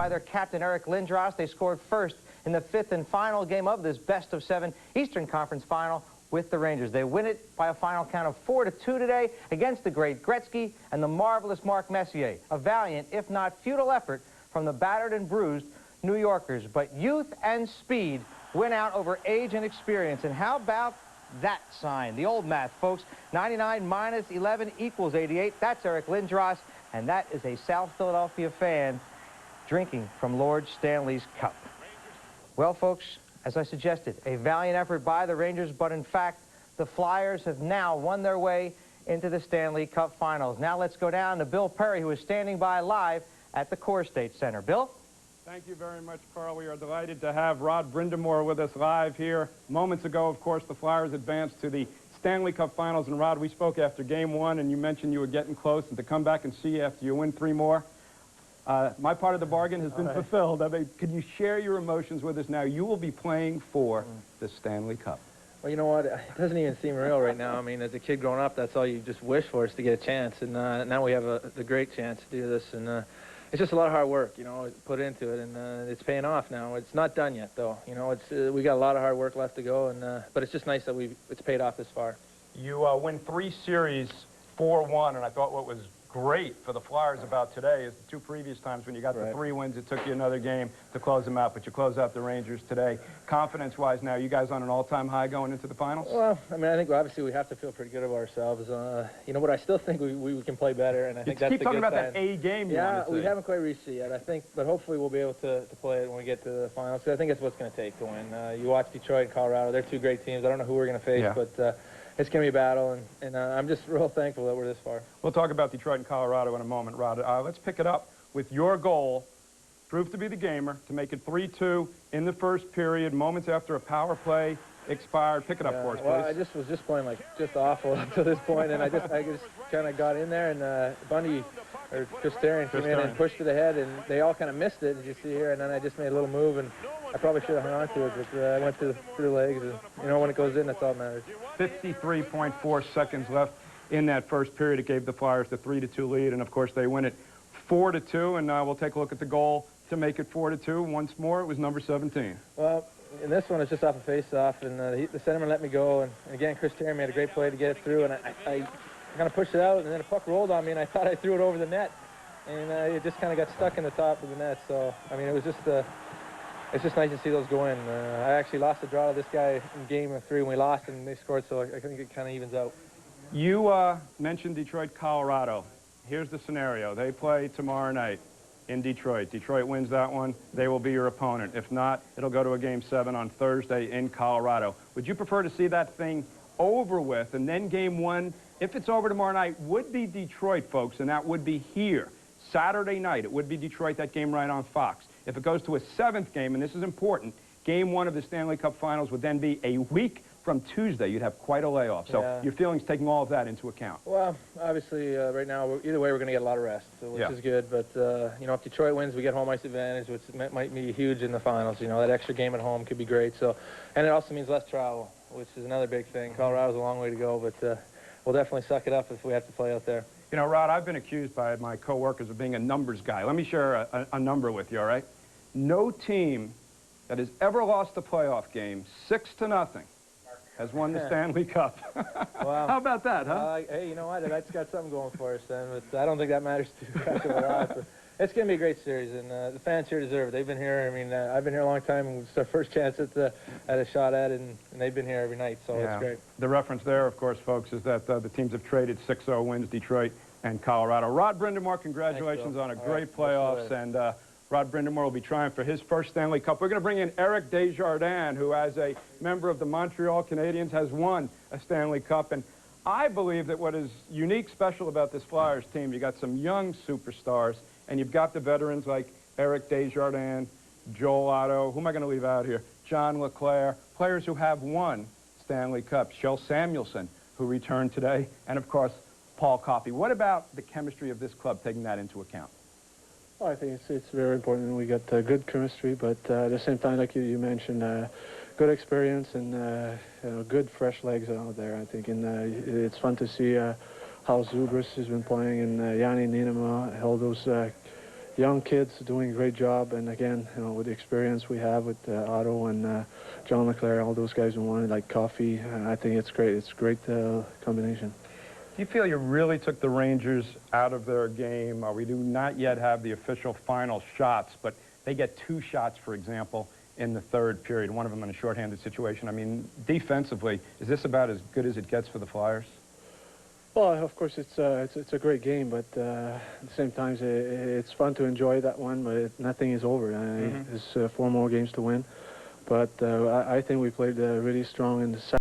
by their captain, Eric Lindros. They scored first in the 5th and final game of this best-of-7 Eastern Conference final with the Rangers. They win it by a final count of 4-2 today against the great Gretzky and the marvelous Mark Messier. A valiant, if not futile, effort from the battered and bruised New Yorkers. But youth and speed win out over age and experience. And how about that sign? The old math, folks. 99 minus 11 equals 88. That's Eric Lindros, and that is a South Philadelphia fan drinking from Lord Stanley's cup. Well, folks, as I suggested, a valiant effort by the Rangers, but in fact, the Flyers have now won their way into the Stanley Cup Finals. Now let's go down to Bill Perry, who is standing by live at the Core State Center. Bill? Thank you very much, Carl. We are delighted to have Rod Brind'Amour with us live here. Moments ago, of course, the Flyers advanced to the Stanley Cup Finals. And Rod, we spoke after Game 1, and you mentioned you were getting close, and to come back and see you after you win 3 more. My part of the bargain has been fulfilled. I mean, could you share your emotions with us now? You will be playing for the Stanley Cup. Well, you know what? It doesn't even seem real right now. I mean, as a kid growing up, that's all you just wish for, is to get a chance. And now we have the great chance to do this. And it's just a lot of hard work, you know, put into it. And it's paying off now. It's not done yet, though. You know, we got a lot of hard work left to go. And but it's just nice that it's paid off this far. You win 3 series 4-1, and I thought what was great for the Flyers about today is the 2 previous times when you got the 3 wins, it took you another game to close them out, but you close out the Rangers today. Confidence-wise now, you guys on an all-time high going into the finals? Well, I mean, I think obviously we have to feel pretty good about ourselves. You know, but I still think we can play better, and I think that's the good sign. Keep talking about that A game you Yeah, want to we see. haven't quite reached it yet, I think, but hopefully we'll be able to play it when we get to the finals. So I think that's what's going to take to win. You watch Detroit and Colorado, they're 2 great teams. I don't know who we're going to face, but it's going to be a battle, and I'm just real thankful that we're this far. We'll talk about Detroit and Colorado in a moment, Rod. Let's pick it up with your goal, proved to be the gamer, to make it 3-2 in the first period, moments after a power play expired. Pick it up for us, please. Well, I was just playing like just awful up to this point, and I just kind of got in there, and Bundy or Chris Therien came in and pushed it ahead, and they all kind of missed it, as you see here, and then I just made a little move, and I probably should have hung on to it, but I went through the legs, and you know, when it goes in, that's all that matters. 53.4 seconds left in that first period. It gave the Flyers the 3-2 lead, and of course they win it 4-2, and we'll take a look at the goal to make it 4-2. Once more, it was number 17. Well, in this one, it's just off a face-off, and the centerman let me go, and again, Chris Therien made a great play to get it through, and I kind of pushed it out, and then the puck rolled on me, and I thought I threw it over the net, and it just kind of got stuck in the top of the net. So, I mean, it was just it's just nice to see those go in. I actually lost the draw to this guy in Game 3 when we lost, and they scored, so I think it kind of evens out. You mentioned Detroit, Colorado. Here's the scenario. They play tomorrow night in Detroit. Detroit wins that one, they will be your opponent. If not, it'll go to a Game 7 on Thursday in Colorado. Would you prefer to see that thing over with, and then Game 1, if it's over tomorrow night, would be Detroit, folks, and that would be here. Saturday night, it would be Detroit, that game right on Fox. If it goes to a 7th game, and this is important, Game 1 of the Stanley Cup Finals would then be a week from Tuesday. You'd have quite a layoff. So your feelings taking all of that into account. Well, obviously, right now, either way, we're going to get a lot of rest, which is good. But, you know, if Detroit wins, we get home ice advantage, which might be huge in the finals. You know, that extra game at home could be great. So, and it also means less travel, which is another big thing. Colorado's a long way to go, but we'll definitely suck it up if we have to play out there. You know, Rod, I've been accused by my coworkers of being a numbers guy. Let me share a number with you, all right? No team that has ever lost a playoff game 6-0 has won the Stanley Cup. Wow. How about that, huh? Hey, you know what? That's got something going for us then. But I don't think that matters too much of a lot. But it's going to be a great series, and the fans here deserve it. They've been here. I mean, I've been here a long time, and it's our first chance at a shot at it, and they've been here every night, so it's great. The reference there, of course, folks, is that the teams have traded 6-0 wins, Detroit and Colorado. Rod Brind'Amour, congratulations on a great playoffs, and Rod Brind'Amour will be trying for his first Stanley Cup. We're going to bring in Eric Desjardins, who, as a member of the Montreal Canadiens, has won a Stanley Cup. And I believe that what is unique, special about this Flyers team, you got some young superstars, and you've got the veterans like Eric Desjardins, Joel Otto, who am I going to leave out here? John LeClaire, players who have won Stanley Cups. Shel Samuelson, who returned today, and, of course, Paul Coffey. What about the chemistry of this club, taking that into account? Well, I think it's very important. We got good chemistry, but at the same time, like you mentioned, good experience and you know, good fresh legs out there, I think. And it's fun to see how Zubris has been playing and Yanni Nienema, all those young kids doing a great job, and again, with the experience we have with Otto and John Leclerc, all those guys who wanted like coffee, I think it's great. It's a great combination. Do you feel you really took the Rangers out of their game? We do not yet have the official final shots, but they get 2 shots, for example, in the 3rd period, one of them in a shorthanded situation. I mean, defensively, is this about as good as it gets for the Flyers? Well, of course, it's a great game, but at the same time, it's fun to enjoy that one, but nothing is over. There's 4 more games to win. But I think we played really strong in the second.